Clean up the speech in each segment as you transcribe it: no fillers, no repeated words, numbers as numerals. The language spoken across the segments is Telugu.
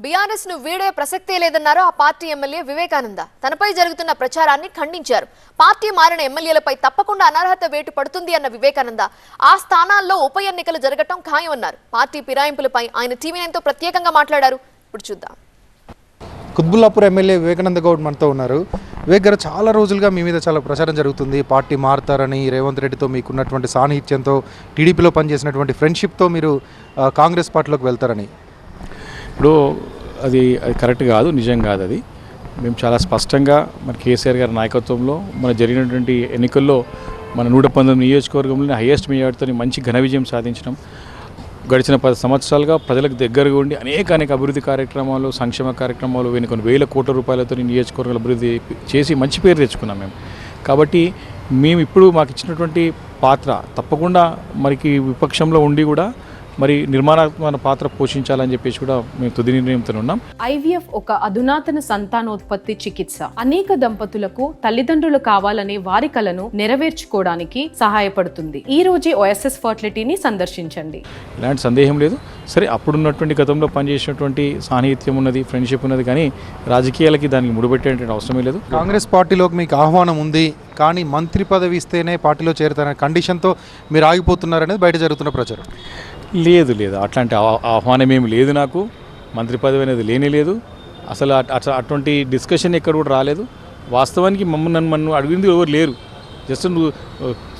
బీఆర్ఎస్ ను వీడే ప్రసక్తే లేదన్నారు ఆ పార్టీ ఎమ్మెల్యే వివేకానంద. తనపై జరుగుతున్న ప్రచారాన్ని ఖండించారు. పార్టీ మారిన ఎమ్మెల్యేలపై తప్పకుండా అనర్హత వేటు పడుతుంది అన్న వివేకానంద ఆ స్థానాల్లో ఉప ఎన్నికలు జరగటం ఖాయమన్నారు. పార్టీ ఫిరాయింపులపై ఆయన టీవీ9తో ప్రత్యేకంగా మాట్లాడారు. ఇప్పుడు చూద్దాం. కుత్బుల్లాపూర్ ఎమ్మెల్యే వివేకానంద గౌడ్ మనతో ఉన్నారు. వివేక్ గారు, చాలా రోజులుగా మీ మీద చాలా ప్రచారం జరుగుతుంది. పార్టీ మారుతారని, రేవంత్ రెడ్డితో మీకున్నటువంటి సాన్నిహిత్యంతో, టీడీపీలో పనిచేసినటువంటి ఫ్రెండ్షిప్తో మీరు కాంగ్రెస్ పార్టీలోకి వెళ్తారని. ఇప్పుడు అది కరెక్ట్ కాదు, నిజం కాదు. అది మేము చాలా స్పష్టంగా మన కేసీఆర్ గారి నాయకత్వంలో మన జరిగినటువంటి ఎన్నికల్లో మన 119 నియోజకవర్గంలోనే హైయెస్ట్ మెజార్టీతో మంచి ఘన విజయం సాధించడం, గడిచిన 10 సంవత్సరాలుగా ప్రజలకు దగ్గరగా ఉండి అనేక అభివృద్ధి కార్యక్రమాలు, సంక్షేమ కార్యక్రమాలు, కొన్ని వేల కోట్ల రూపాయలతో నియోజకవర్గాల అభివృద్ధి చేసి మంచి పేరు తెచ్చుకున్నాం మేము. కాబట్టి మేము ఇప్పుడు మాకు ఇచ్చినటువంటి పాత్ర తప్పకుండా మనకి విపక్షంలో ఉండి కూడా మరి నిర్మాణాత్మక పాత్ర పోషించాలని చెప్పేసి కూడా మేము తుది నిర్ణయంతో ఉన్నాం. ఐవీఎఫ్ ఒక అధునాతన సంతానోత్పత్తి చికిత్స. అనేక దంపతులకు తల్లిదండ్రులు కావాలనే వారి కలను నెరవేర్చుకోవడానికి సహాయపడుతుంది. ఈ రోజే ఓఎస్ఎస్ ఫర్టిలిటీని సందర్శించండి. ఇలాంటి సందేహం లేదు. సరే, అప్పుడున్నటువంటి గతంలో పనిచేసినటువంటి సాన్నిహిత్యం ఉన్నది, ఫ్రెండ్షిప్ ఉన్నది, కానీ రాజకీయాలకి దానికి ముడిపెట్టేటువంటి అవసరమే లేదు. కాంగ్రెస్ పార్టీలోకి మీకు ఆహ్వానం ఉంది, కానీ మంత్రి పదవి ఇస్తేనే పార్టీలో చేరుతారనే కండిషన్తో మీరు ఆగిపోతున్నారనేది బయట జరుగుతున్న ప్రచారం. లేదు, అట్లాంటి ఆహ్వానం ఏమి లేదు. నాకు మంత్రి పదవి అనేది లేనే లేదు. అసలు అటువంటి డిస్కషన్ ఎక్కడ కూడా రాలేదు. వాస్తవానికి నన్ను అడిగింది ఎవరు లేరు. జస్ట్ నువ్వు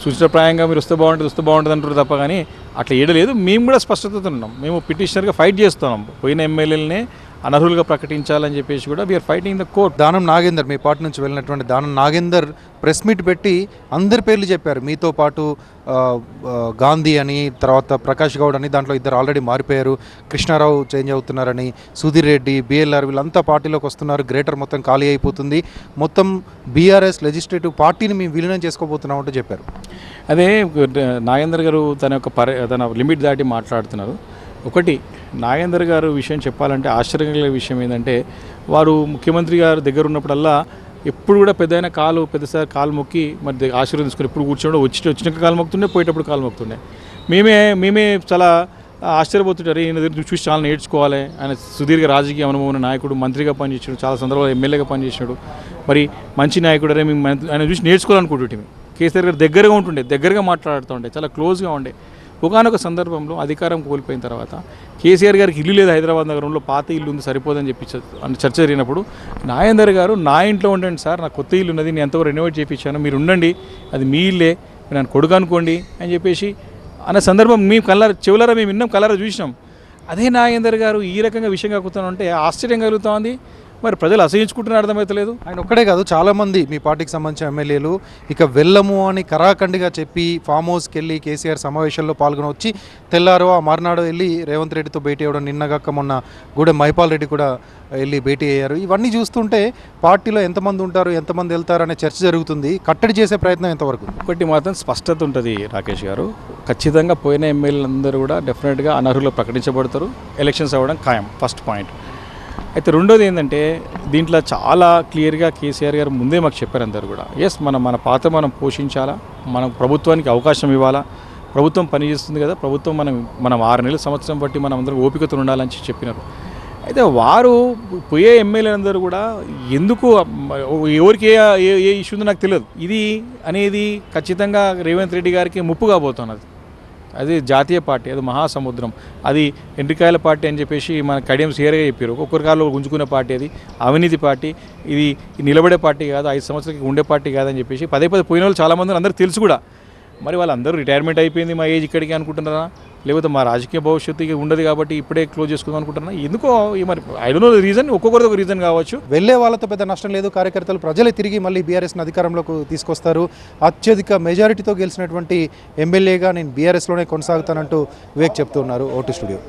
సూచనప్రాయంగా మీరు వస్తే బాగుంటుంది అంటారు తప్ప, కానీ అట్లా ఏడలేదు. మేము కూడా స్పష్టతతో ఉన్నాం. మేము పిటిషనర్గా ఫైట్ చేస్తున్నాం. పోయిన ఎమ్మెల్యేలనే అనర్హులుగా ప్రకటించాలని చెప్పేసి కూడా we are fighting the court. Danam Nagender, me party నుంచి వెళ్ళినటువంటి దానం నాగేందర్ ప్రెస్ మీట్ పెట్టి అందరి పేర్లు చెప్పారు. మీతో పాటు గాంధీ అని, తర్వాత ప్రకాష్ గౌడ్ అని, దాంట్లో ఇద్దరు ఆల్రెడీ మారిపోయారు. కృష్ణారావు చేంజ్ అవుతున్నారని, సుధీర్ రెడ్డి, బిఎల్ఆర్ వీళ్ళంతా పార్టీలోకి వస్తున్నారు. గ్రేటర్ మొత్తం ఖాళీ అయిపోతుంది. మొత్తం బీఆర్ఎస్ లెజిస్లేటివ్ పార్టీని మేము విలీనం చేసుకోబోతున్నామంటూ చెప్పారు. అదే నాగేందర్ గారు తన లిమిట్ దాటి మాట్లాడుతున్నారు. ఒకటి, నాగేందర్ గారు విషయం చెప్పాలంటే ఆశ్చర్యంగా విషయం ఏంటంటే, వారు ముఖ్యమంత్రి గారు దగ్గర ఉన్నప్పుడల్లా ఎప్పుడు కూడా పెద్దసారి కాలు మొక్కి మరి ఆశీర్వదించుకుని ఎప్పుడు కూర్చోండి, వచ్చినాక కాలు మొక్కుతుండే, పోయేటప్పుడు కాలు మొక్కుతుండే. మేమే చాలా ఆశ్చర్యపోతుంటారు. ఈయన దగ్గర చూసి చాలా నేర్చుకోవాలి. ఆయన సుదీర్ఘ రాజకీయ అనుభవం నాయకుడు, మంత్రిగా పనిచేసాడు, చాలా సందర్భాలు ఎమ్మెల్యేగా పనిచేసాడు. మరి మంచి నాయకుడు. అరే మేము ఆయన చూసి నేర్చుకోవాలనుకుంటుంటే కేసీఆర్ గారు దగ్గరగా మాట్లాడుతూ ఉండే, చాలా క్లోజ్గా ఉండే. ఒకనొక సందర్భంలో అధికారం కోల్పోయిన తర్వాత కేసీఆర్ గారికి ఇల్లు లేదు హైదరాబాద్ నగరంలో, పాత ఇల్లు ఉంది సరిపోదని చెప్పి చర్చ జరిగినప్పుడు నాగేందర్ గారు, నా ఇంట్లో ఉండండి సార్, నాకు కొత్త ఇల్లు ఉన్నది, నేను ఎంతవరకు రెనోవేట్ చేయించాను, మీరు ఉండండి, అది మీ ఇల్లే, నన్ను కొడుకు అనుకోండి అని చెప్పేసి అన్న సందర్భం మేము చెవులారా మేము విన్నాం, కలరా చూసినాం. అదే నాగేందర్ గారు ఈ రకంగా విషయం కాకుతానంటే ఆశ్చర్యం కలుగుతూ ఉంది. మరి ప్రజలు అసహించుకుంటున్న అర్థమవుతలేదు. ఆయన ఒక్కడే కాదు, చాలామంది మీ పార్టీకి సంబంధించిన ఎమ్మెల్యేలు ఇక వెళ్ళము అని కరాఖండిగా చెప్పి ఫామ్ హౌస్కి వెళ్ళి కేసీఆర్ సమావేశంలో పాల్గొని వచ్చి తెల్లారో ఆ మర్నాడు వెళ్ళి రేవంత్ రెడ్డితో భేటీ అవ్వడం, నిన్నగాక మొన్న గూడెం మైపాల్ రెడ్డి కూడా వెళ్ళి భేటీ అయ్యారు. ఇవన్నీ చూస్తుంటే పార్టీలో ఎంతమంది ఉంటారు, ఎంతమంది వెళ్తారు అనే చర్చ జరుగుతుంది. కట్టడి చేసే ప్రయత్నం ఎంతవరకు? ఒకటి మాత్రం స్పష్టత ఉంటుంది రాకేష్ గారు, ఖచ్చితంగా పోయిన ఎమ్మెల్యేలందరూ కూడా డెఫినెట్గా అనర్హులు ప్రకటించబడతారు, ఎలక్షన్స్ అవ్వడం ఖాయం, ఫస్ట్ పాయింట్. అయితే రెండోది ఏంటంటే, దీంట్లో చాలా క్లియర్గా కేసీఆర్ గారు ముందే మాకు చెప్పారు అందరు కూడా. ఎస్, మన పాత్ర మనం పోషించాలా, మనం ప్రభుత్వానికి అవకాశం ఇవ్వాలా, ప్రభుత్వం పనిచేస్తుంది కదా, ప్రభుత్వం మనం 6 నెలల సంవత్సరం బట్టి మనం అందరూ ఓపికతో ఉండాలని చెప్పినారు. అయితే వారు పోయే ఎమ్మెల్యేలందరూ కూడా ఎందుకు, ఎవరికి ఏ ఇష్యూ ఉందో నాకు తెలియదు. ఇది అనేది ఖచ్చితంగా రేవంత్ రెడ్డి గారికి ముప్పు కాబోతున్నది. అది జాతీయ పార్టీ, అది మహాసముద్రం, అది ఎండ్రికాయల పార్టీ అని చెప్పేసి మన కడియం సీఆర్గా చెప్పారు. ఒక్కొక్కరి కాళ్ళు గుంజుకునే పార్టీ, అది అవినీతి పార్టీ, ఇది నిలబడే పార్టీ కాదు, 5 సంవత్సరాలకి ఉండే పార్టీ కాదని చెప్పేసి పదే పోయిన వాళ్ళు చాలామంది అందరూ తెలుసు కూడా. మరి వాళ్ళందరూ రిటైర్మెంట్ అయిపోయింది, మా ఏజ్ ఇక్కడికి అనుకుంటున్నారా, లేకపోతే మా రాజకీయ భవిష్యత్తు ఉండదు కాబట్టి ఇప్పుడే క్లోజ్ చేసుకుందాం అనుకుంటున్నా, ఎందుకో మరి ఐ డోంట్ నో రీజన్. ఒక్కొక్కరిది ఒక రీజన్ కావచ్చు. వెళ్ళే వాళ్ళతో పెద్ద నష్టం లేదు. కార్యకర్తలు, ప్రజలే తిరిగి మళ్ళీ బీఆర్ఎస్ని అధికారంలోకి తీసుకొస్తారు. అత్యధిక మెజారిటీతో గెలిచినటువంటి ఎమ్మెల్యేగా నేను బీఆర్ఎస్లోనే కొనసాగుతానంటూ వివేక్ చెప్తున్నారు. Vote studio.